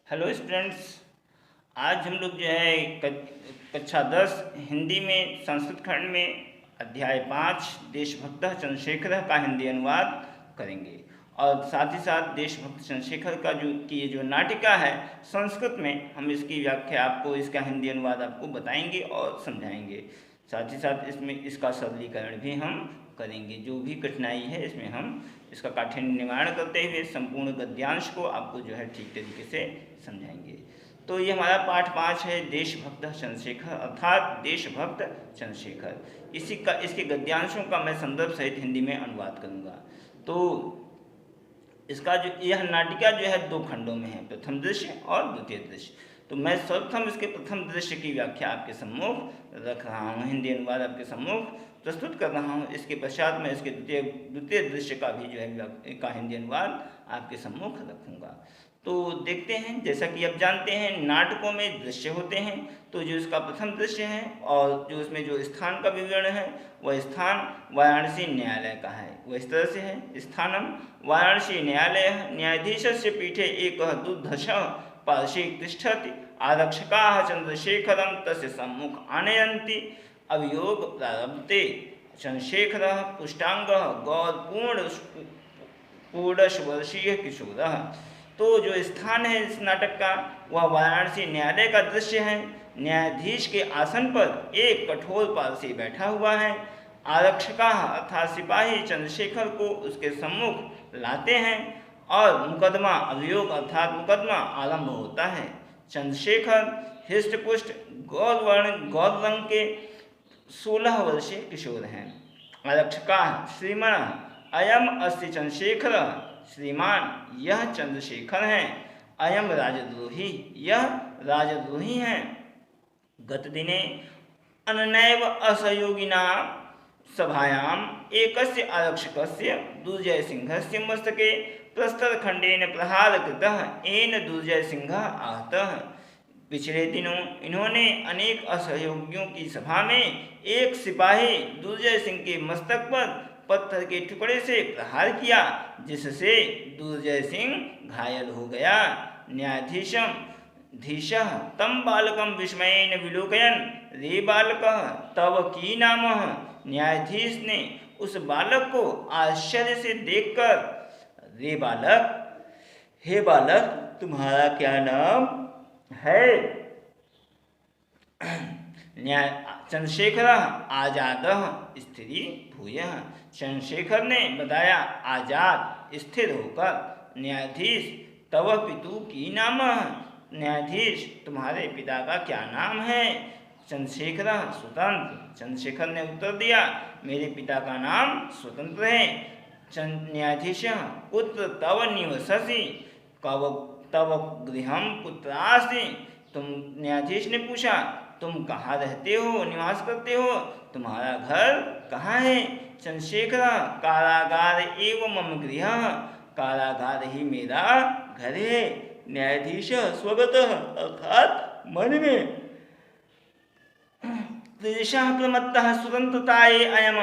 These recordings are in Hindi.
Hello students. आज हम लोग जो है कक्षा 10 हिंदी में संस्कृत खंड में अध्याय 5 देशभक्त चंद्रशेखर का हिंदी अनुवाद करेंगे। और साथ ही साथ देशभक्त चंद्रशेखर का जो नाटिका है संस्कृत में, हम इसकी व्याख्या आपको, इसका हिंदी अनुवाद आपको बताएंगे और समझाएंगे। साथ ही साथ इसमें इसका सरलीकरण भी हम करेंगे। जो भी कठिनाई है इसमें हम इसका काठिन्य निवारण करते हुए संपूर्ण गद्यांश को आपको जो है ठीक तरीके से समझाएंगे। तो ये हमारा पाठ 5 है, देशभक्त चंद्रशेखर अर्थात देशभक्त चंद्रशेखर। इसके गद्यांशों का मैं संदर्भ सहित हिंदी में अनुवाद करूँगा। तो इसका जो यह नाटिका जो है 2 खंडों में है, प्रथम दृश्य और द्वितीय दृश्य। तो मैं सर्वप्रथम इसके प्रथम दृश्य की व्याख्या आपके सम्मुख रख रहा हूँ, हिंदी अनुवाद आपके सम्मुख प्रस्तुत कर रहा हूँ। इसके पश्चात मैं इसके द्वितीय दृश्य का भी जो है का हिंदी अनुवाद आपके सम्मुख रखूँगा। तो देखते हैं, जैसा कि आप जानते हैं नाटकों में दृश्य होते हैं। तो जो इसका प्रथम दृश्य है और जो इसमें जो स्थान का विवरण है वह स्थान वाराणसी न्यायालय का है। वह इस तरह से है, स्थानम वाराणसी न्यायालय, न्यायाधीशस्य पीठे एक दुर्धर्षः पार्श्वे तिष्ठति, आरक्षकाः चंद्रशेखरं तस्य सम्मुख आनयन्ति, अभियोग प्रारभते, चंद्रशेखरः पुष्टांगः गौरपूर्णवर्षीय किशोरः। तो जो स्थान है इस नाटक का वह वाराणसी न्यायालय का दृश्य है। न्यायाधीश के आसन पर एक कठोर पारसी बैठा हुआ है। आरक्षका अर्थात सिपाही चंद्रशेखर को उसके सम्मुख लाते हैं और मुकदमा अभियोग अर्थात मुकदमा आरंभ होता है। चंद्रशेखर हृष्टपुष्ट गौर रंग के 16 वर्षीय किशोर हैं। आरक्षका श्रीमान अयम अस्ति चंद्रशेखर, श्रीमान यह चंद्रशेखर हैं। अयम राजद्रोही, यह राजद्रोही हैं। गतदिने अननैव असहयोगिना सभायां एकस्य आरक्षकस्य दुर्जयसिंहस्य मस्तके प्रस्तरखंडेन प्रहार कृतः, येन दुर्जयसिंहः आहतः। पिछले दिनों इन्होंने अनेक असहयोगियों की सभा में एक सिपाही दुर्जय सिंह के मस्तक पर पत्थर के टुकड़े से प्रहार किया, जिससे दुर्जय सिंह घायल हो गया। न्यायाधीशम धीशः तम बालकम विस्मयेन विलोकयन, रे बालकः तव की नामः। न्यायाधीश ने उस बालक को आश्चर्य से देखकर, रे बालक, हे बालक तुम्हारा क्या नाम है? न्याय चंद्रशेखर आजाद स्थिरी भूयः, चंद्रशेखर ने बताया आजाद स्थिर होकर। न्यायाधीश तव पितु की नाम, न्यायाधीश तुम्हारे पिता का क्या नाम है? चंद्रशेखर स्वतंत्र, चंद्रशेखर ने उत्तर दिया मेरे पिता का नाम स्वतंत्र है। न्यायाधीश कुत्र तव निवससि, कव तव गृहम कुत्र आसि, तुम, न्यायाधीश ने पूछा तुम कहाँ रहते हो, निवास करते हो, तुम्हारा घर कहाँ है? चंद्रशेखर कारागार एवं मम गृह, कारागार ही मेरा घर है। न्यायाधीश स्वगतः अर्थात मन में, त्रिशः प्रमत्तः स्वतंत्रताये अयम,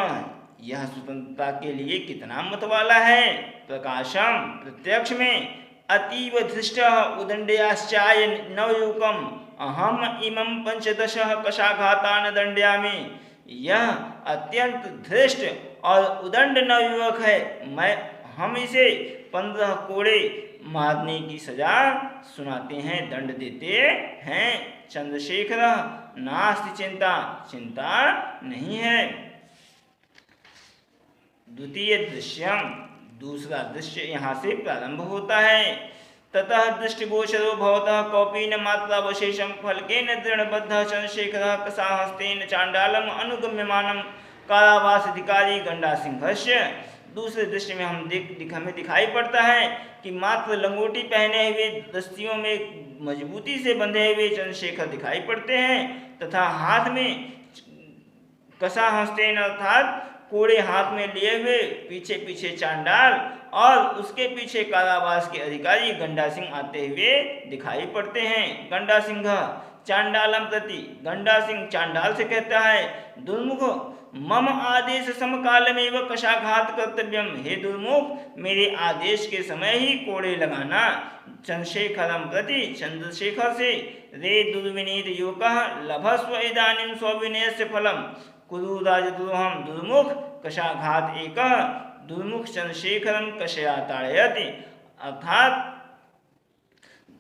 यह स्वतंत्रता के लिए कितना मतवाला है। प्रकाशम प्रत्यक्ष में, अतीव धृष्ट उदंडयाश्चाय नवयुकम, अहम इमं 15 कशाघातान दंडयामि, यह अत्यंत धृष्ट और उदंड नवयुवक है, हम इसे 15 कोड़े मारने की सजा सुनाते हैं, दंड देते हैं। चंद्रशेखर नास्ति चिंता, चिंता नहीं है। द्वितीय दृश्यम, दूसरा दृश्य यहाँ से प्रारंभ होता है। ततः दृष्टिगोचरो भवतः कौपीन मात्रावशेषम फलकेन दृढ़बद्धः चंद्रशेखरः कसाहस्तेन चांडालम अनुगम्यमानम कारावासाधिकारी गंडासिंहस्य। दूसरे दृश्य में हमें दिखाई पड़ता है कि मात्र लंगोटी पहने हुए दस्तियों में मजबूती से बंधे हुए चंद्रशेखर दिखाई पड़ते हैं तथा हाथ में कसाहस्तेन अर्थात कोड़े हाथ में लिए हुए पीछे पीछे चांडाल और उसके पीछे कारावास के अधिकारी गंडा सिंह आते हुए दिखाई पड़ते हैं। गंडा सिंह चांडालम प्रति, गंडा सिंह चांडाल से कहता है दुर्मुख मम आदेश समकालमेव कशाघात कर्तव्यम, हे दुर्मुख मेरे आदेश के समय ही कोड़े लगाना। चंद्रशेखरम प्रति, चंद्रशेखर से, रे दुर्विनीत युवकः लभस्व इदानीं स्वविनयस्य फलम, कुरु राजद्रोहम दुर्मुख कशाघात एकः, दुर्मुख चंद्रशेखरम कशया ताड़यति। अर्थात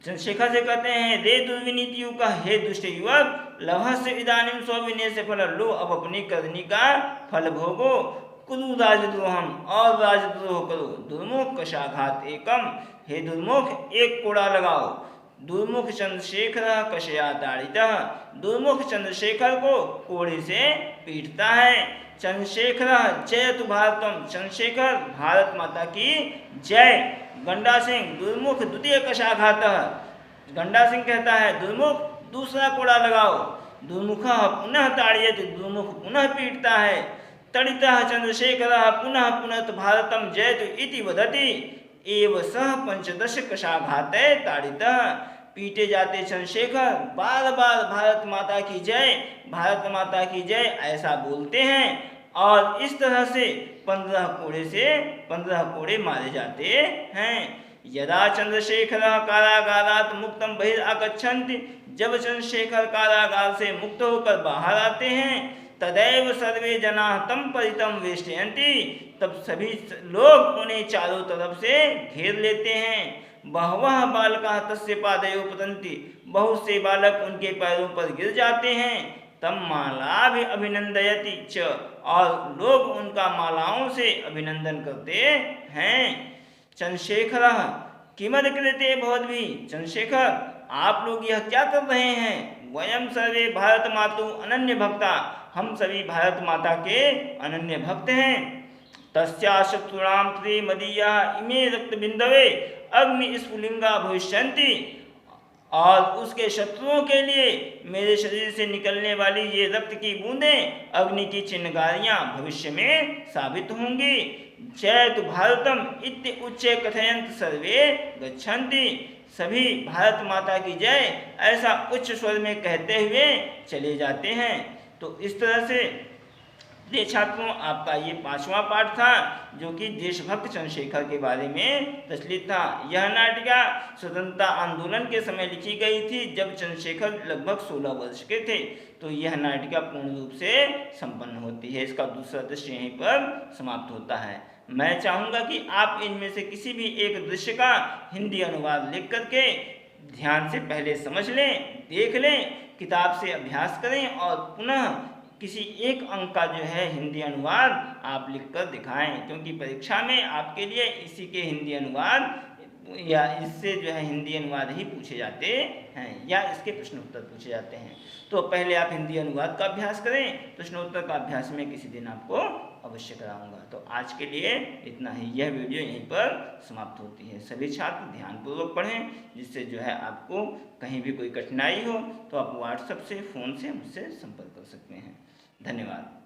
चंद्रशेखर से कहते हैं, रे दुर्विनीत युवक, हे दुष्ट युवक, लभस्य इदानीं स्वविनय से फल, लो अब अपनी करनी का फल भोगो। कुरु राजद्रोहम, और राजद्रोह करो। दुर्मुख कशाघात एकम, हे दुर्मुख एक कोड़ा लगाओ। दुर्मुख चंद्रशेखर कशया ताड़ितः, दुर्मुख चंद्रशेखर को कोड़े से पीटता है। चंद्रशेखर जयतु भारतम, चंद्रशेखर भारत माता की जय। गंडा सिंह, दुर्मुख द्वितीय कशाघात, गंडा सिंह कहता है, दुर्मुख दूसरा कोड़ा लगाओ। दुर्मुख पुनः ताड़यति, दुर्मुख पुनः पीटता है। तड़ितः चंद्रशेखर पुनः पुनः भारतम जयतु इति वदति, एव सह पंचदश कशाघाते ताड़ितः। पीटे जाते चंद्रशेखर बार बार भारत माता की जय, भारत माता की जय ऐसा बोलते हैं, और इस तरह से 15 कोड़े मारे जाते हैं। यदा चंद्रशेखर कारागारात् मुक्तम बहिरागच्छन्ति, जब चंद्रशेखर कारागार से मुक्त होकर बाहर आते हैं, तदैव सर्वे जनाः तं परितं वेष्टयन्ति, तब सभी लोग उन्हें चारों तरफ से घेर लेते हैं। बहवः बालकाः तस्य पादयोः पतन्ति, बहुत से बालक उनके पैरों पर गिर जाते हैं। तम माला भी अभिनंदयति च, और लोग उनका मालाओं से अभिनंदन करते हैं। चंद्रशेखर किमद कृते भवद्भिः, चंद्रशेखर आप लोग यह क्या कर रहे हैं। वयम सर्वे भारत मातु अनन्य भक्ता, हम सभी भारत माता के अनन्य भक्त हैं। तस्या शत्रुणां त्रि मदीया इमे रक्त बिंदवे अग्नि स्फुलिंगा भविष्यन्ति, और उसके शत्रुओं के लिए मेरे शरीर से निकलने वाली ये रक्त की बूंदें अग्नि की चिन्हगारियां भविष्य में साबित होंगी। जयतु भारतम इत्य उच्चे कथयंत सर्वे गच्छन्ति, सभी भारत माता की जय ऐसा उच्च स्वर में कहते हुए चले जाते हैं। तो इस तरह से प्रिय छात्रों, आपका ये 5वां पाठ था जो कि देशभक्त चंद्रशेखर के बारे में प्रचलित था। यह नाटिका स्वतंत्रता आंदोलन के समय लिखी गई थी, जब चंद्रशेखर लगभग 16 वर्ष के थे। तो यह नाटिका पूर्ण रूप से संपन्न होती है। इसका दूसरा दृश्य यहीं पर समाप्त होता है। मैं चाहूँगा कि आप इनमें से किसी भी एक दृश्य का हिंदी अनुवाद लिख करके ध्यान से पहले समझ लें, देख लें, किताब से अभ्यास करें, और पुनः किसी एक अंक का जो है हिंदी अनुवाद आप लिखकर दिखाएं, क्योंकि परीक्षा में आपके लिए इसी के हिंदी अनुवाद या इससे जो है हिंदी अनुवाद ही पूछे जाते हैं, या इसके प्रश्न उत्तर पूछे जाते हैं। तो पहले आप हिंदी अनुवाद का अभ्यास करें, प्रश्नोत्तर का अभ्यास में किसी दिन आपको अवश्य कराऊंगा। तो आज के लिए इतना ही। यह वीडियो यहीं पर समाप्त होती है। सभी छात्र ध्यानपूर्वक पढ़ें, जिससे जो है आपको कहीं भी कोई कठिनाई हो तो आप व्हाट्सएप से, फ़ोन से मुझसे संपर्क कर सकते हैं। धन्यवाद।